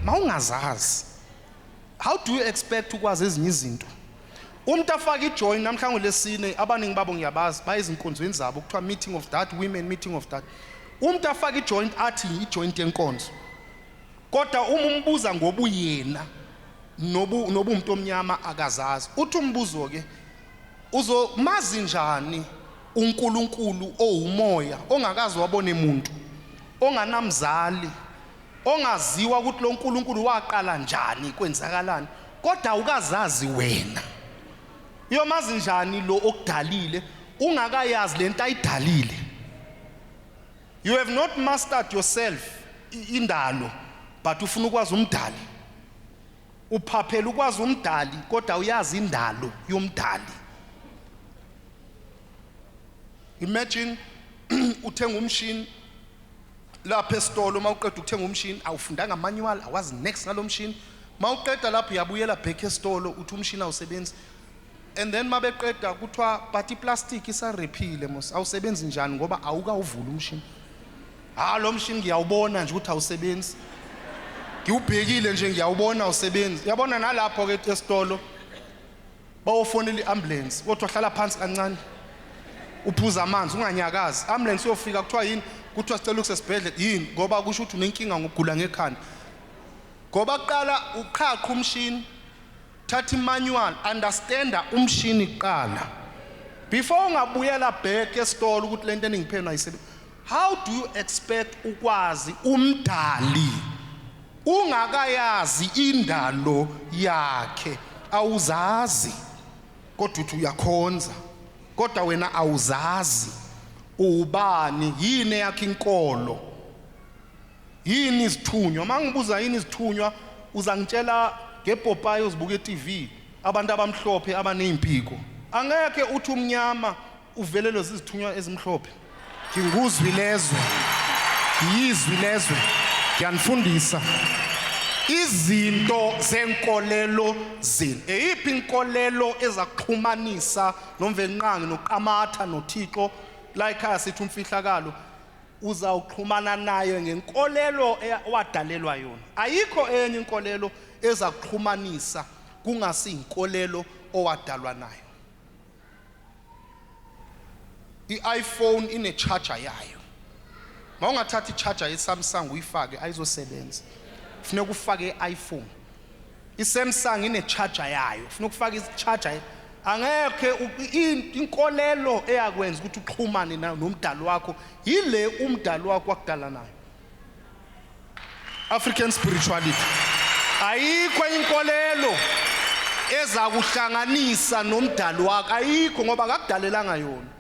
Mawungazazi, how do you expect ukwazi ezinye izinto? Umuntu afaka ijoin namhlanje lesine abaningi babo ngiyabazi bayizinkonzweni zabo kuthiwa meeting of that women meeting of that. Umuntu afaka ijoint athi ijoint yenkonzo. Kodwa umbuza ngobuyena nobumuntu omnyama akazazi. Uthi umbuzo ke uzomazi njani uNkulunkulu owumoya ongakazi wabona umuntu onganamzali ongaziwa ukuthi lo nkulunkulu waqala njani kwenzakalani kodwa ukazazi wena uyomazi njani lo okudalile ungakayazi lento ayidalile. You have not mastered yourself indalo but ufuna ukwazi umdali uphaphela ukwazi umdali kodwa uyazi indalo yomdali. Imagine uthenga umshini lapha esitolo mawuqeda ukuthenga umshini awufundanga manual awazi next ngalo mshini mawuqeda lapha uyabuyela back esitolo uthi umshini awusebenzi and then mabeqeda kuthiwa but iplastic isarephile mos awusebenzi njani ngoba awukawuvula umshini. Lo mshini ngiyawubona nje ukuthi awusebenzi ngiubhekile nje ngiyawubona awusebenzi. Yabona nalapho ke esitolo bawofonela iambulance kodwa hlala phansi kancane uphuza amanzi unganyakazi ambulance uyofika kuthiwa yini kuthiwa sicela ukusesibhedlela yini ngoba kusho ukuthi unenkinga ngokugula ngekhanda ngoba kuqala uqhaqha umshini thatha imanual understanda umshini kuqala before ungabuyela back esitolo ukuthi lento eningiphenwa ayisebenzi. How do you expect ukwazi umdali ungakayazi indalo yakhe awuzazi kodwa uthi uyakhonza kodwa wena awuzazi ubani yini yakhe inkolo yini izithunywa. Mangibuza yini izithunywa uzangitshela ngePopeye uzibuka eTV abantu abamhlophe abanezimpiko angeke uthi umnyama uvelelo zizithunywa ezimhlophe. Nginguzwi Lezwe yizwi Lezwe ngiyanifundisa izinto zenkolelo zini. Eyiphi inkolelo ezakuxhumanisa nomvenqangi noqamatha noThixo la ekhaya sithi umfihlakalo uzawuxhumana naye ngenkolelo wadalelwa yona. Ayikho enye inkolelo ezakuxhumanisa kungasi inkolelo owadalwa nayo. iPhone ine charger yayo. Mawungathatha i-charger yeSamsung uyifake ayizosebenza. Kufanele ufake iPhone. iSamsung ine charger yayo. Kufanele ufake i-charger. Angeke inkolelo eyakwenza ukuthi uxhumane nomdali wakho yile umdali wakho wakudala nayo. African spirituality. Ayikho inkolelo ezakuhlanganisa nomdali wakho ayikho ngoba akakudalelanga yona.